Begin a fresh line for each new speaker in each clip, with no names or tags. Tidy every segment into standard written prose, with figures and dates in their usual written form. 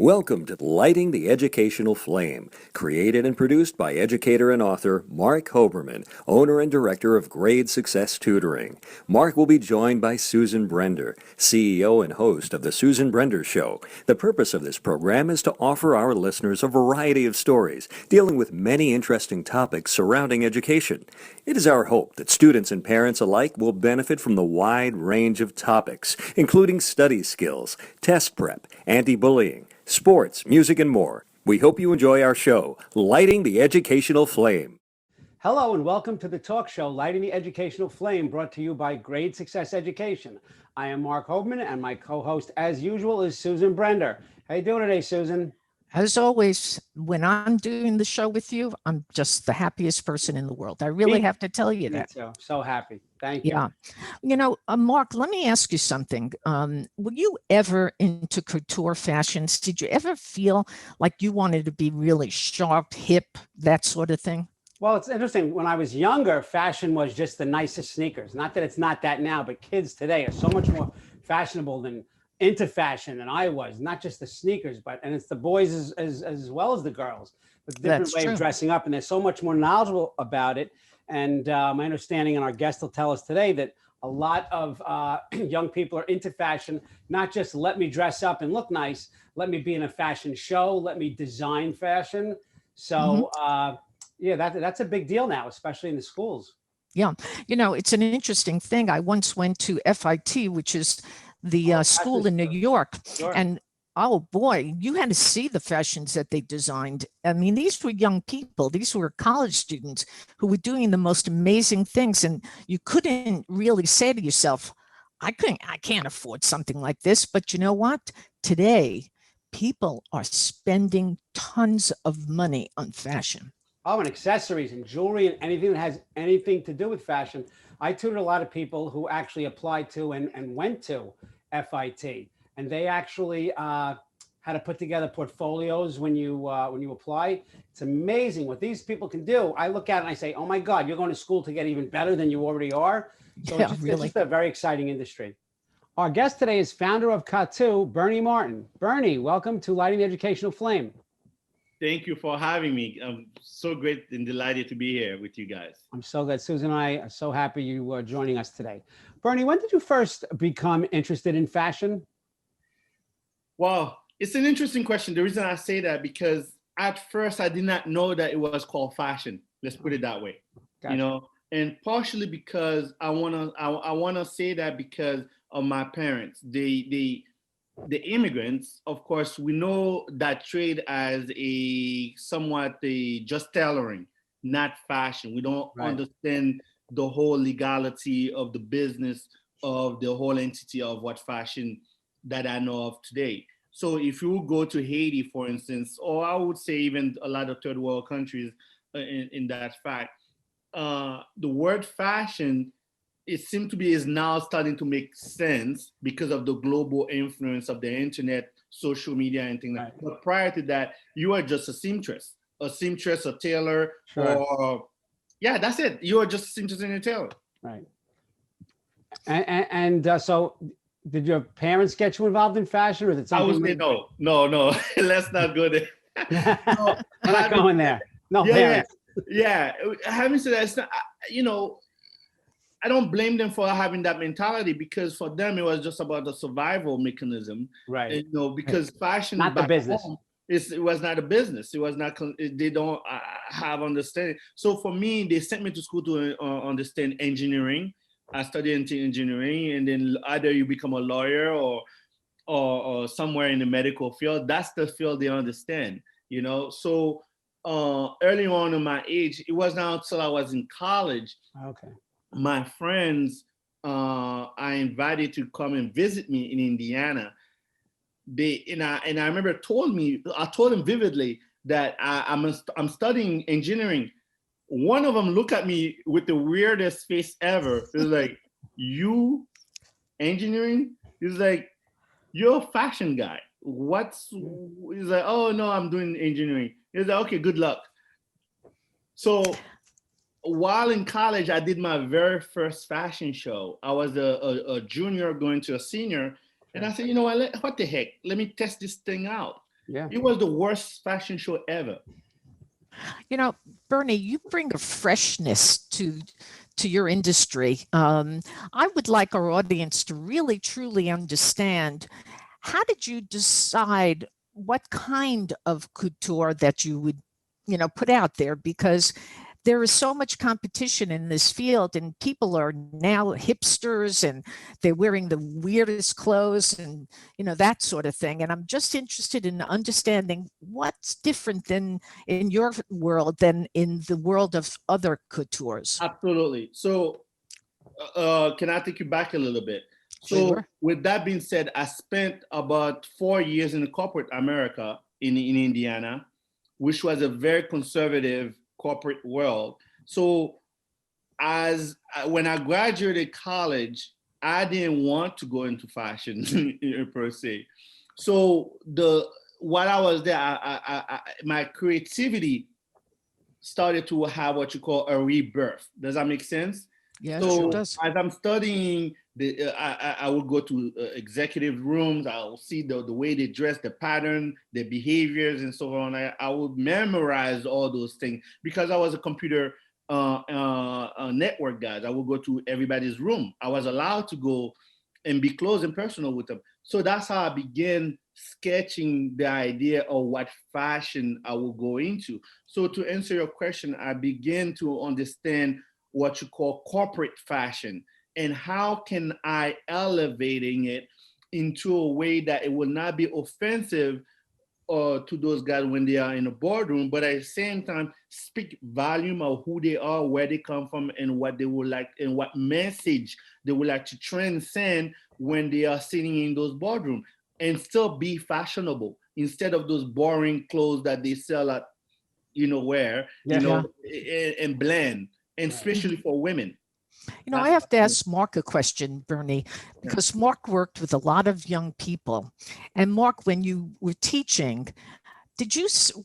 Welcome to Lighting the Educational Flame, created and produced by educator and author Mark Hoberman, owner and director of Grade Success Tutoring. Mark will be joined by Susan Brender, CEO and host of The Susan Brender Show. The purpose of this program is to offer our listeners a variety of stories dealing with many interesting topics surrounding education. It is our hope that students and parents alike will benefit from the wide range of topics, including study skills, test prep, anti-bullying, sports, music, and more. We hope you enjoy our show, Lighting the Educational Flame.
Hello and welcome to the talk show, Lighting the Educational Flame, brought to you by Grade Success Education. I am Mark Hoberman, and my co-host, as usual, is Susan Brender. How you doing today, Susan?
As always, when I'm doing the show with you, I'm just the happiest person in the world. I really have to tell you that.
Me too. So happy. Thank you.
Yeah. You know, Mark, let me ask you something. Were you ever into couture fashions? Did you ever feel like you wanted to be really sharp, hip, that sort of thing?
Well, it's interesting. When I was younger, fashion was just the nicest sneakers. Not that it's not that now, but kids today are so much more fashionable than into fashion than I was. Not just the sneakers, and it's the boys as well as the girls. It's a different way of dressing up, and they're so much more knowledgeable about it. And my understanding, and our guest will tell us today, that a lot of young people are into fashion, not just let me dress up and look nice, let me be in a fashion show, let me design fashion. So yeah, that's a big deal now, especially in the schools.
Yeah. You know, it's an interesting thing. I once went to FIT, which is the school in New York.
Sure.
And oh boy, you had to see the fashions that they designed. I mean, these were young people. These were college students who were doing the most amazing things. And you couldn't really say to yourself, I can't afford something like this. But you know what? Today, people are spending tons of money on fashion.
Oh, and accessories and jewelry and anything that has anything to do with fashion. I tutored a lot of people who actually applied to and went to FIT, and they actually had to put together portfolios when you apply. It's amazing what these people can do. I look at it and I say, oh my God, you're going to school to get even better than you already are. So
Yeah,
it's just a very exciting industry. Our guest today is founder of Catour, Berny Martin. Berny, welcome to Lighting the Educational Flame.
Thank you for having me. I'm so great and delighted to be here with you guys.
I'm so glad. Susan and I are so happy you are joining us today. Berny, when did you first become interested in fashion?
Well, it's an interesting question. The reason I say that, because at first I did not know that it was called fashion. Let's put it that way.
Gotcha.
You know, and partially because I wanna say that because of my parents. The immigrants, of course, we know that trade as somewhat just tailoring, not fashion. We don't understand the whole legality of the business of the whole entity of what fashion that I know of today. So if you go to Haiti, for instance, or I would say even a lot of third world countries in that fact, the word fashion, it seems to be is now starting to make sense because of the global influence of the internet, social media, and things like that. But prior to that, you are just a seamstress, a tailor, or yeah, that's it. You are just a seamstress and a tailor.
Right. And so did your parents get you involved in fashion, or is it something?
I would say no. Let's not go there.
No, we're not going there. No, parents.
Yeah. Having said that, it's not, you know, I don't blame them for having that mentality, because for them it was just about the survival mechanism,
right?
You know, because fashion,
not the business.
Home, it was not a business. It was not. They don't have understanding. So for me, they sent me to school to understand engineering. I studied engineering, and then either you become a lawyer or somewhere in the medical field. That's the field they understand. You know, so early on in my age, it was not until I was in college.
Okay.
My friends, I invited to come and visit me in Indiana. I remember I told them vividly that I'm studying engineering. One of them looked at me with the weirdest face ever. It was like, you engineering? He's like, you're a fashion guy. He's like, oh no, I'm doing engineering. He's like, okay, good luck. So while in college, I did my very first fashion show. I was a junior going to a senior, and I said, you know what the heck? Let me test this thing out.
Yeah.
It was the worst fashion show ever.
You know, Bernie, you bring a freshness to your industry. I would like our audience to really truly understand, how did you decide what kind of couture that you would, put out there? Because there is so much competition in this field, and people are now hipsters and they're wearing the weirdest clothes and that sort of thing. And I'm just interested in understanding what's different than in your world than in the world of other coutures.
Absolutely. So can I take you back a little bit? So
Sure.
with that being said, I spent about 4 years in corporate America in Indiana, which was a very conservative corporate world. So as when I graduated college, I didn't want to go into fashion per se. So while I was there, my creativity started to have what you call a rebirth. Does that make sense?
Yeah, it sure
So
does.
as I'm studying, I will go to executive rooms. I'll see the way they dress, the pattern, the behaviors, and so on. I would memorize all those things because I was a computer network guy. I would go to everybody's room. I was allowed to go and be close and personal with them. So that's how I began sketching the idea of what fashion I will go into. So to answer your question, I began to understand what you call corporate fashion and how can I elevating it into a way that it will not be offensive to those guys when they are in a boardroom, but at the same time speak volume of who they are, where they come from, and what they would like, and what message they would like to transcend when they are sitting in those boardrooms, and still be fashionable instead of those boring clothes that they sell at where
Yeah.
and blend, and especially for women.
I have to ask Mark a question, Bernie, because Mark worked with a lot of young people. And Mark, when you were teaching,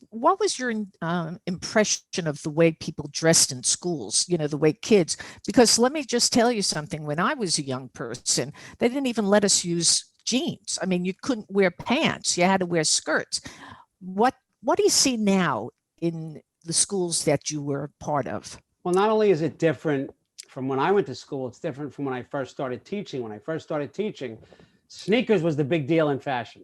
what was your impression of the way people dressed in schools, the way kids? Because let me just tell you something. When I was a young person, they didn't even let us use jeans. I mean, you couldn't wear pants. You had to wear skirts. What do you see now in the schools that you were part of?
Well, not only is it different from when I went to school, it's different from when I first started teaching. When I first started teaching, sneakers was the big deal in fashion,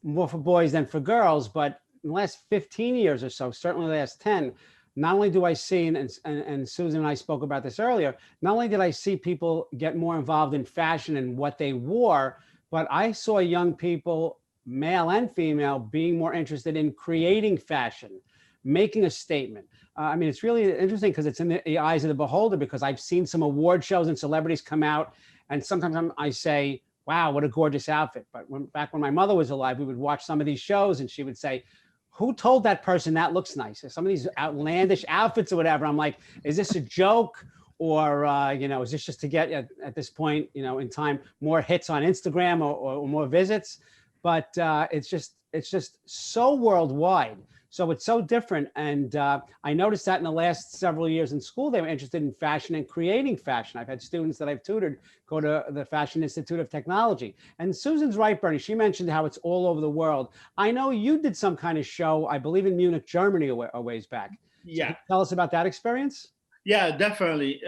more for boys than for girls. But in the last 15 years or so, certainly the last 10, not only do I see, and Susan and I spoke about this earlier, not only did I see people get more involved in fashion and what they wore, but I saw young people, male and female, being more interested in creating fashion, making a statement. I mean, it's really interesting because it's in the eyes of the beholder, because I've seen some award shows and celebrities come out, and sometimes I say, wow, what a gorgeous outfit. But back when my mother was alive, we would watch some of these shows and she would say, who told that person that looks nice? Some of these outlandish outfits or whatever. I'm like, is this a joke? Or, is this just to get at this point, in time, more hits on Instagram or more visits? But it's just so worldwide. So it's so different. And I noticed that in the last several years in school, they were interested in fashion and creating fashion. I've had students that I've tutored go to the Fashion Institute of Technology. And Susan's right, Bernie. She mentioned how it's all over the world. I know you did some kind of show, I believe in Munich, Germany, a ways back.
Yeah.
So tell us about that experience.
Yeah, definitely.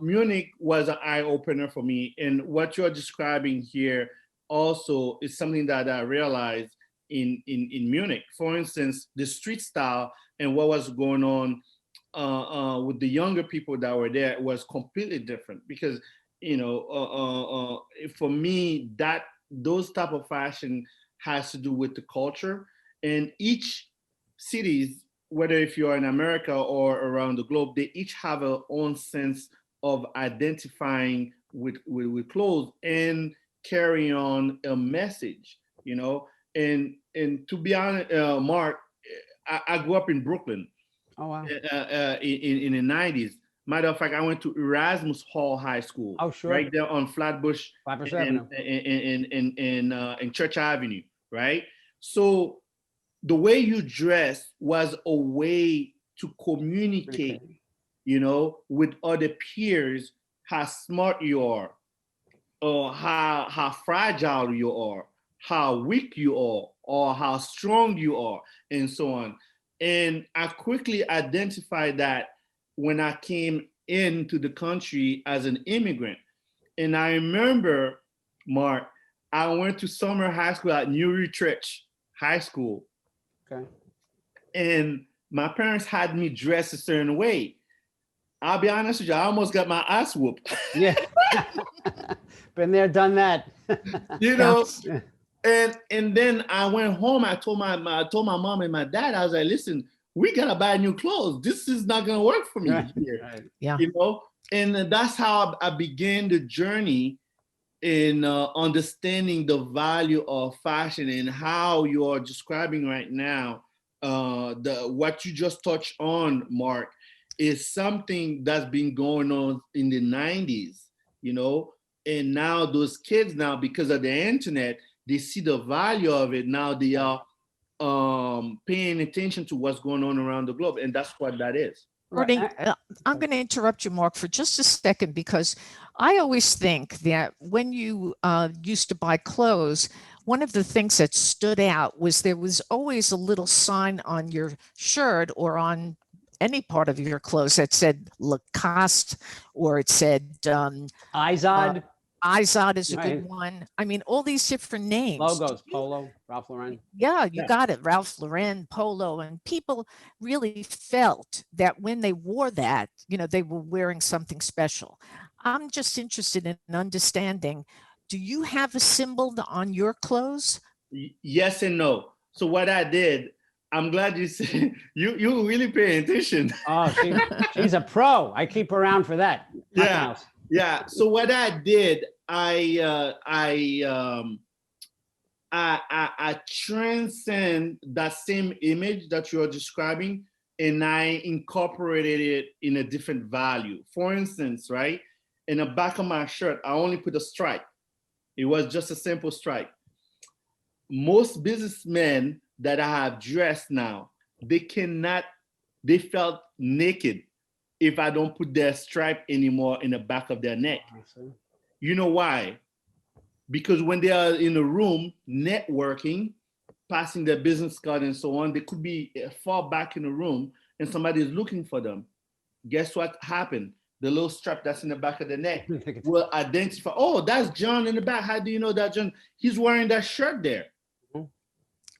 Munich was an eye opener for me. And what you're describing here also is something that I realized in Munich. For instance, the street style and what was going on with the younger people that were there was completely different because, for me, those type of fashion has to do with the culture, and each cities, whether if you're in America or around the globe, they each have their own sense of identifying with clothes and carry on a message, and to be honest, Mark, I grew up in Brooklyn.
Oh, wow.
In the 90s. Matter of fact, I went to Erasmus Hall High School.
Oh, sure.
Right there on Flatbush
Avenue.
in Church Avenue, right? So the way you dress was a way to communicate, with other peers, how smart you are, or how fragile you are, how weak you are or how strong you are, and so on. And I quickly identified that when I came into the country as an immigrant. And I remember, Mark, I went to summer high school at New Utrecht High School.
Okay.
And my parents had me dressed a certain way. I'll be honest with you, I almost got my ass whooped.
Yeah. Been there, done that.
You
Yeah.
know, and then I went home. I told my mom and my dad, I was like, listen, we gotta buy new clothes. This is not gonna work for me
Right.
here.
Right.
Yeah.
You know, and that's how I began the journey in understanding the value of fashion and how you are describing right now. The what you just touched on, Mark, is something that's been going on in the 90s, you know, and now those kids now, because of the internet, they see the value of it. Now they are paying attention to what's going on around the globe, and that's what that is.
Bernie,
Right.
I'm going to interrupt you, Mark, for just a second, because I always think that when you used to buy clothes, one of the things that stood out was there was always a little sign on your shirt or on any part of your clothes that said Lacoste, or it said
Izod,
Izod is a
Right.
good one. I mean, all these different names.
logos, Polo, Ralph Lauren.
Yeah, you
Yeah.
got it. Ralph Lauren, Polo, and people really felt that when they wore that, you know, they were wearing something special. I'm just interested in understanding, do you have a symbol on your clothes?
Yes and no. So what I did, I'm glad you said you really pay attention.
Oh, she's a pro. I keep her around for that. Nothing
Yeah.
else.
Yeah. So what I did, I transcend that same image that you're describing, and I incorporated it in a different value. For instance, right, in the back of my shirt, I only put a stripe. It was just a simple stripe. Most businessmen that I have dressed now, they felt naked if I don't put their stripe anymore in the back of their neck. You know why? Because when they are in a room networking, passing their business card and so on, they could be far back in the room and somebody is looking for them. Guess what happened? The little strap that's in the back of the neck will identify, oh, that's John in the back. How do you know that John? He's wearing that shirt there.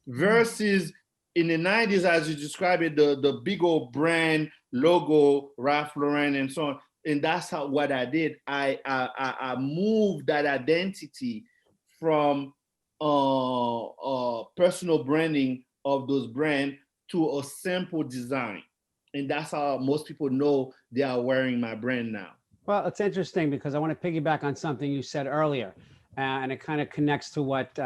Versus in the 90s, as you described it, the big old brand logo, Ralph Lauren and so on. And that's what I did. I moved that identity from personal branding of those brands to a simple design. And that's how most people know they are wearing my brand now.
Well, it's interesting because I want to piggyback on something you said earlier, and it kind of connects to what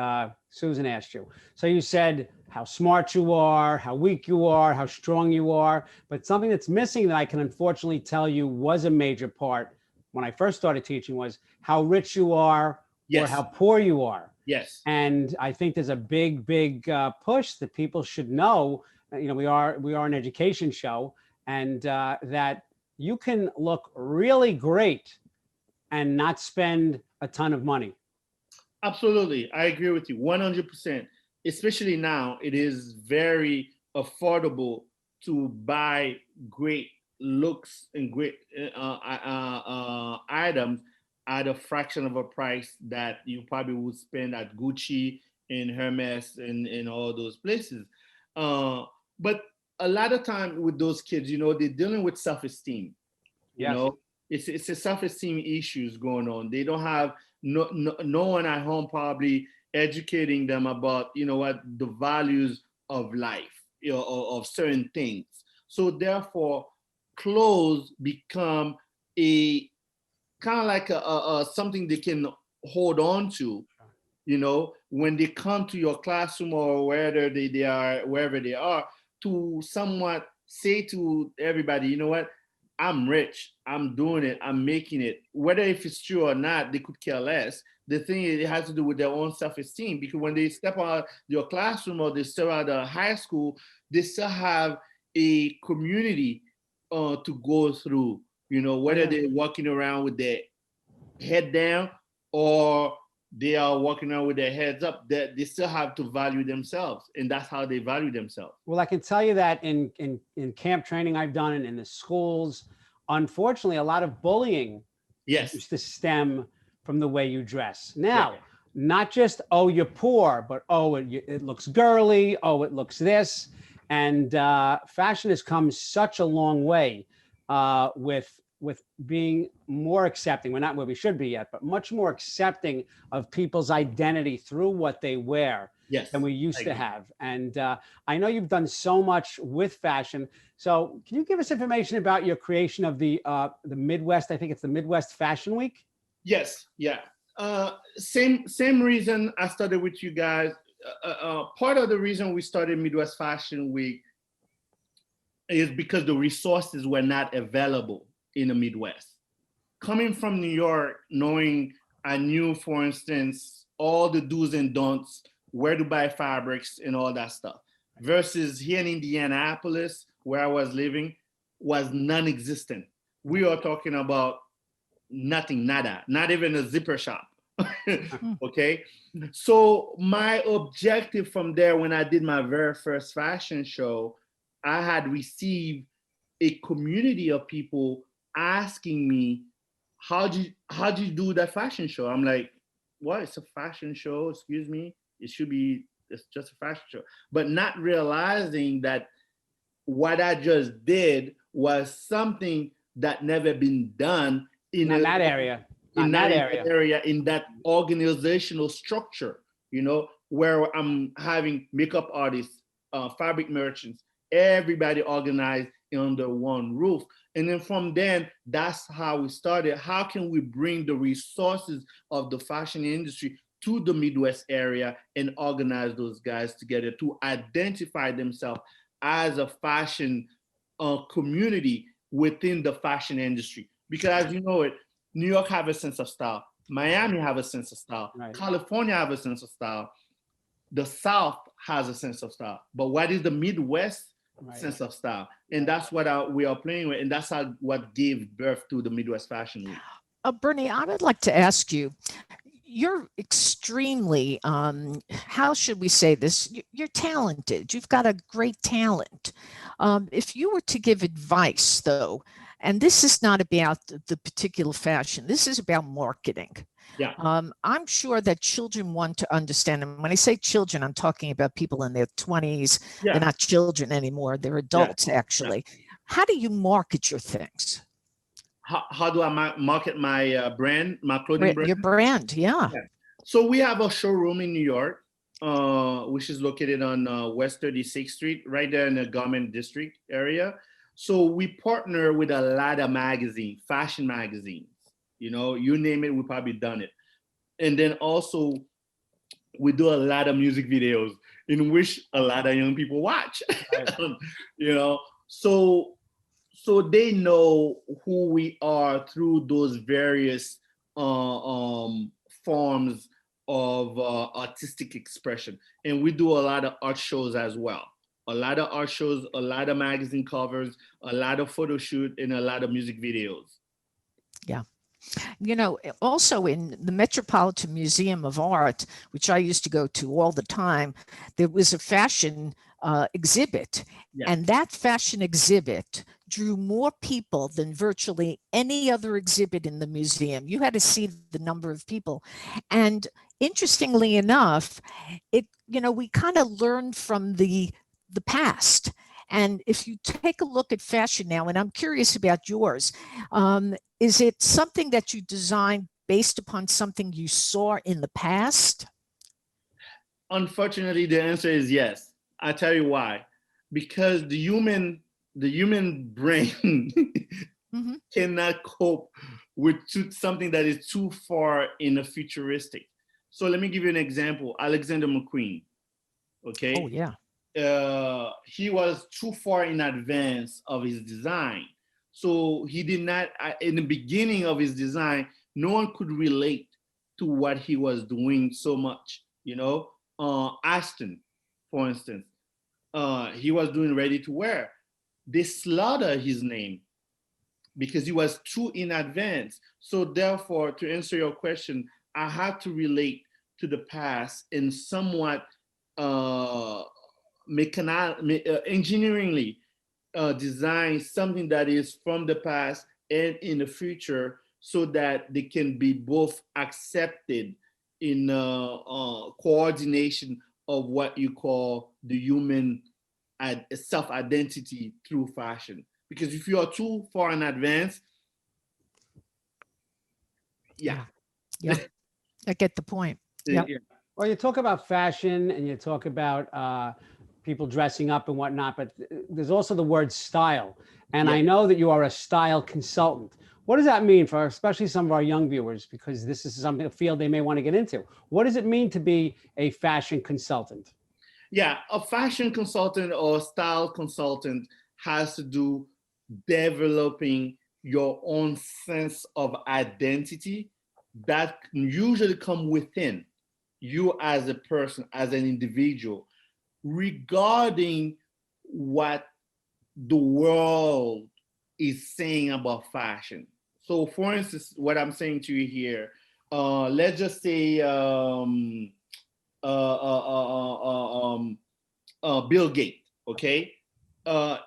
Susan asked you. So you said how smart you are, how weak you are, how strong you are, but something that's missing that I can unfortunately tell you was a major part when I first started teaching was how rich you are or
Yes.
how poor you are.
Yes.
And I think there's a big push that people should know. You know, we are an education show, and that you can look really great and not spend a ton of money.
Absolutely. I agree with you 100%. Especially now, it is very affordable to buy great looks and great items at a fraction of a price that you probably would spend at Gucci and Hermes and all those places. But a lot of time with those kids, you know, they're dealing with self-esteem. You
Yes.
know, it's a self-esteem issues going on. They don't have no one at home probably educating them about, you know what, the values of life, you know, of certain things. So therefore, clothes become a kind of like a something they can hold on to, you know, when they come to your classroom or wherever they are, to somewhat say to everybody, you know what, I'm rich, I'm doing it, I'm making it. Whether if it's true or not, they could care less. The thing is, it has to do with their own self-esteem, because when they step out your classroom or they step out of high school, they still have a community to go through, you know, whether they're walking around with their head down or they are walking around with their heads up, that they still have to value themselves, and that's how they value themselves.
Well, I can tell you that in camp training I've done and in the schools, unfortunately, a lot of bullying
Yes.
used to stem from the way you dress. Now,
Yeah.
not just, oh, you're poor, but oh, it looks girly, oh, it looks this. And fashion has come such a long way with being more accepting. We're not where we should be yet, but much more accepting of people's identity through what they wear.
Yes.
Than we used to have. And I know you've done so much with fashion. So can you give us information about your creation of the Midwest? I think it's the Midwest Fashion Week.
Yes. Yeah. Same reason I started with you guys. Part of the reason we started Midwest Fashion Week is because the resources were not available in the Midwest. Coming from New York, knowing I knew, for instance, all the do's and don'ts, where to buy fabrics and all that stuff, versus here in Indianapolis, where I was living, was non-existent. We are talking about nothing, nada, not even a zipper shop. Okay. So my objective from there, when I did my very first fashion show, I had received a community of people asking me, how'd you do that fashion show? I'm like, what? It's a fashion show, excuse me. It's just a fashion show. But not realizing that what I just did was something that never been done in
that area. In
that organizational structure, where I'm having makeup artists, fabric merchants, everybody organized under one roof. And then from then, that's how we started. How can we bring the resources of the fashion industry to the Midwest area and organize those guys together to identify themselves as a fashion community within the fashion industry? Because as you know it, New York have a sense of style, Miami have a sense of style, right. California have a sense of style, the South has a sense of style. But what is the Midwest sense of style? And that's what we are playing with, and that's what gave birth to the Midwest Fashion Week.
Bernie, I would like to ask you, you're extremely, how should we say this? You're talented. You've got a great talent. If you were to give advice, though, and this is not about the particular fashion, this is about marketing.
Yeah.
I'm sure that children want to understand. And when I say children, I'm talking about people in their 20s. Yeah. They're not children anymore. They're adults, actually. Yeah. How do you market your things?
How do I market my brand, my clothing brand?
Your brand, yeah.
So we have a showroom in New York, which is located on West 36th Street, right there in the Garment District area. So we partner with a lot of magazines, fashion magazines. You name it, we've probably done it. And then also we do a lot of music videos in which a lot of young people watch. Right. So they know who we are through those various forms of artistic expression. And we do a lot of art shows as well. A lot of art shows, a lot of magazine covers, a lot of photo shoot, and a lot of music videos.
Yeah. Also in the Metropolitan Museum of Art, which I used to go to all the time, there was a fashion exhibit. Yeah. And that fashion exhibit drew more people than virtually any other exhibit in the museum. You had to see the number of people. And interestingly enough, we kind of learned from the past. And if you take a look at fashion now, and I'm curious about yours, is it something that you designed based upon something you saw in the past?
Unfortunately, the answer is yes. I'll tell you why. Because the human brain mm-hmm. cannot cope with something that is too far in the futuristic. So let me give you an example. Alexander McQueen, okay?
Oh, yeah.
He was too far in advance of his design. So he did not, in the beginning of his design, no one could relate to what he was doing so much, Ashton, for instance, he was doing ready to wear. They slaughtered his name because he was too in advance. So therefore, to answer your question, I had to relate to the past and somewhat engineeringly design something that is from the past and in the future, so that they can be both accepted in coordination of what you call the human self-identity through fashion. Because if you are too far in advance, yeah.
I get the point.
Yeah.
Well, you talk about fashion and you talk about people dressing up and whatnot, but there's also the word style. And I know that you are a style consultant. What does that mean for especially some of our young viewers? Because this is something, a field they may want to get into. What does it mean to be a fashion consultant?
Yeah, a fashion consultant or style consultant has to do developing your own sense of identity that usually come within you as a person, as an individual, regarding what the world is saying about fashion. So for instance, what I'm saying to you here, let's just say Bill Gates, okay?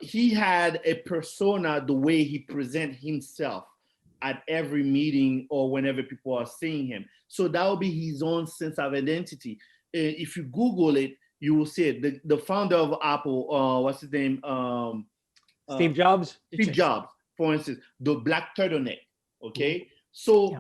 He had a persona, the way he present himself at every meeting or whenever people are seeing him. So that will be his own sense of identity. If you Google it, you will see it. The founder of Apple, what's his name?
Steve Jobs?
Steve Jobs, for instance, the black turtleneck, okay? So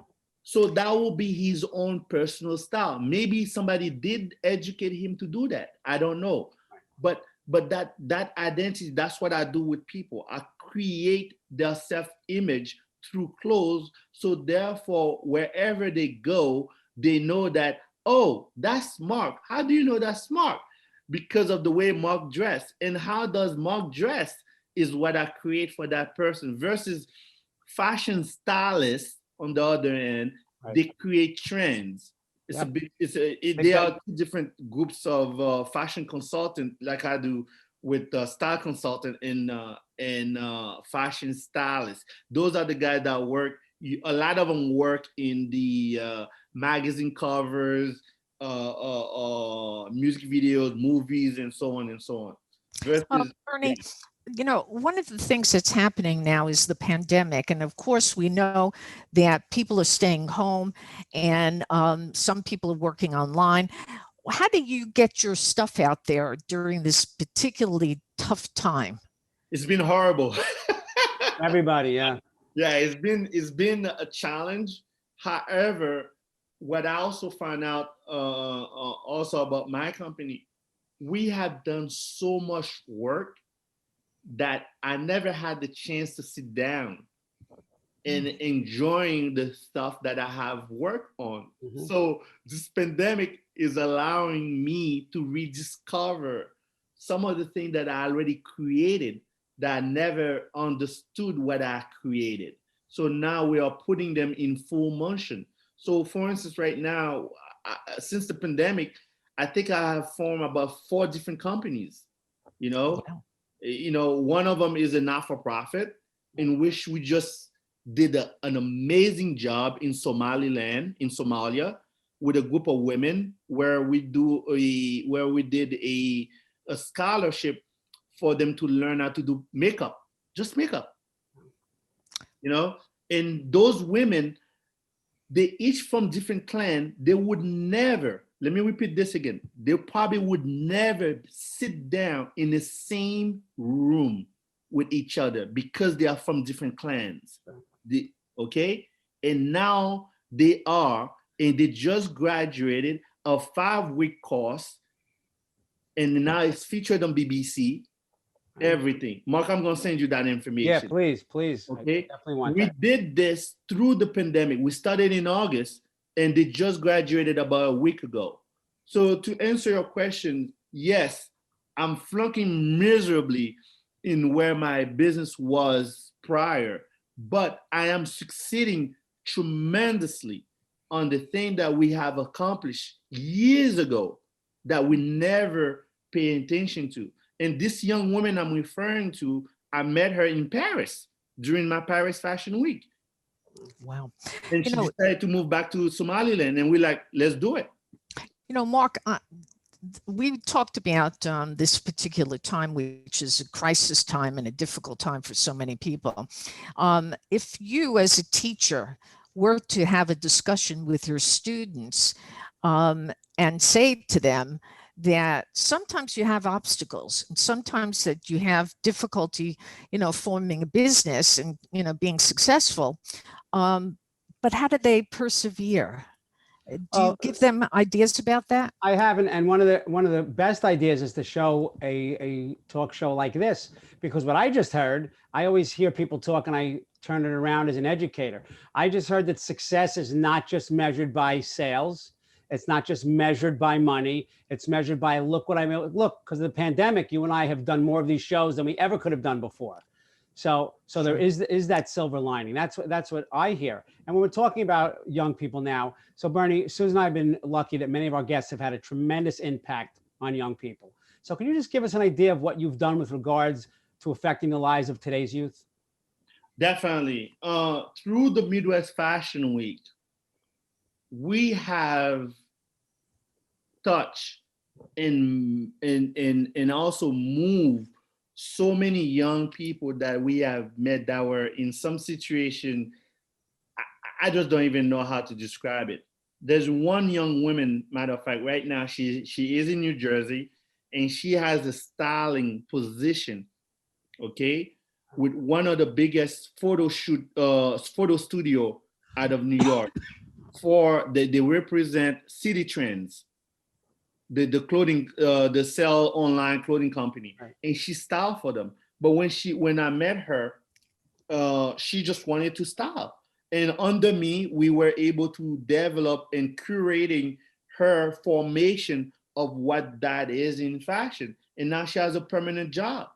that will be his own personal style. Maybe somebody did educate him to do that. I don't know. But that identity, that's what I do with people. I create their self-image through clothes. So therefore, wherever they go, they know that, oh, that's Mark. How do you know that's Mark? Because of the way Mark dressed. And how does Mark dress is what I create for that person, versus fashion stylists on the other end, they create trends. It's they are two different groups of fashion consultant, like I do with style consultant and fashion stylists. Those are the guys that work. A lot of them work in the magazine covers, music videos, movies, and so on and so on. Versus,
Bernie, you know, one of the things that's happening now is the pandemic. And of course, we know that people are staying home and some people are working online. How do you get your stuff out there during this particularly tough time?
It's been horrible.
Everybody, yeah.
Yeah, it's been a challenge. However, what I also found out also about my company, we have done so much work that I never had the chance to sit down and enjoying the stuff that I have worked on. So this pandemic is allowing me to rediscover some of the things that I already created that I never understood what I created. So now we are putting them in full motion. So for instance, right now, since the pandemic, I think I have formed about 4 different companies, you know? Wow. You know, one of them is a not-for-profit in which we just did an amazing job in Somaliland, in Somalia, with a group of women where we did a scholarship for them to learn how to do makeup, just makeup, you know? And those women, they each from different clan, they would never, let me repeat this again, they probably would never sit down in the same room with each other because they are from different clans. Okay? And now they are, and they just graduated a 5-week course, and now it's featured on BBC, everything. Mark, I'm gonna send you that information.
Yeah, please.
Okay?
I definitely want
we
that.
did this through the pandemic. We started in August, and they just graduated about a week ago. So to answer your question, yes, I'm flunking miserably in where my business was prior, but I am succeeding tremendously on the thing that we have accomplished years ago that we never pay attention to. And this young woman I'm referring to, I met her in Paris during my Paris Fashion Week.
Wow.
And she decided to move back to Somaliland, and we're like, let's do it.
Mark, we talked about this particular time, which is a crisis time and a difficult time for so many people. If you, as a teacher, were to have a discussion with your students and say to them that sometimes you have obstacles and sometimes that you have difficulty, forming a business and, being successful, but how do they persevere? Do you give them ideas about that?
I haven't, and one of the best ideas is to show a talk show like this, because what I just heard, I always hear people talk and I turn it around as an educator. I just heard that success is not just measured by sales. It's not just measured by money. It's measured by look what I mean. Look, because of the pandemic, you and I have done more of these shows than we ever could have done before. So there is that silver lining. That's what I hear. And when we're talking about young people now, so Bernie, Susan and I have been lucky that many of our guests have had a tremendous impact on young people. So can you just give us an idea of what you've done with regards to affecting the lives of today's youth?
Definitely. Through the Midwest Fashion Week, we have touched and also moved so many young people that we have met that were in some situation. I just don't even know how to describe it. There's one young woman, matter of fact, right now, she is in New Jersey, and she has a styling position, okay, with one of the biggest photo studio out of New York. They represent City Trends, the clothing, the sell online clothing company, right. And she styled for them. But when I met her, she just wanted to style. And under me, we were able to develop and curating her formation of what that is in fashion. And now she has a permanent job,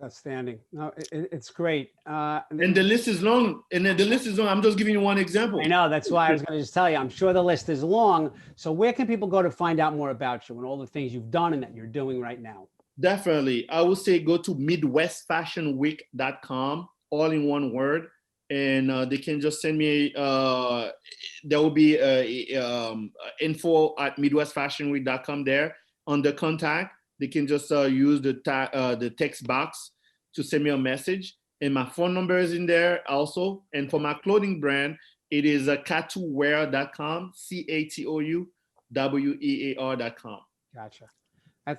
Outstanding. No, it's great.
And the list is long. I'm just giving you one example.
I know. That's why I was going to just tell you. I'm sure the list is long. So where can people go to find out more about you and all the things you've done and that you're doing right now?
Definitely. I would say go to MidwestFashionWeek.com, all in one word. And they can just send me, there will be info@MidwestFashionWeek.com there under contact. They can just use the text box to send me a message. And my phone number is in there also. And for my clothing brand, it is catourwear.com, CATOUWEAR.com.
Gotcha.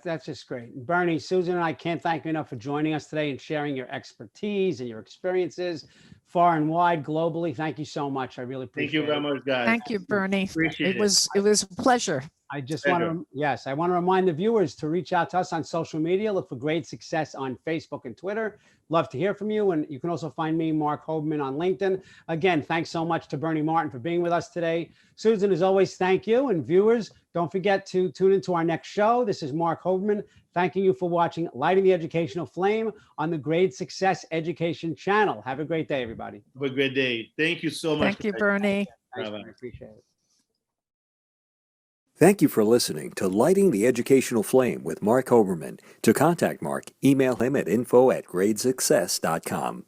That's just great. Bernie, Susan, and I can't thank you enough for joining us today and sharing your expertise and your experiences far and wide globally. Thank you so much. I really appreciate it.
Thank you very much, guys.
Thank you, Bernie.
Appreciate
it was a pleasure.
I just want to, I want to remind the viewers to reach out to us on social media. Look for Great Success on Facebook and Twitter. Love to hear from you. And you can also find me, Mark Hoberman, on LinkedIn. Again, thanks so much to Berny Martin for being with us today. Susan, as always, thank you. And viewers, don't forget to tune into our next show. This is Mark Hoberman, thanking you for watching Lighting the Educational Flame on the Great Success Education channel. Have a great day, everybody.
Have a great day. Thank you so much.
Thank you, Bernie.
Thanks, Bernie. Appreciate it.
Thank you for listening to Lighting the Educational Flame with Mark Hoberman. To contact Mark, email him at info@gradesuccess.com.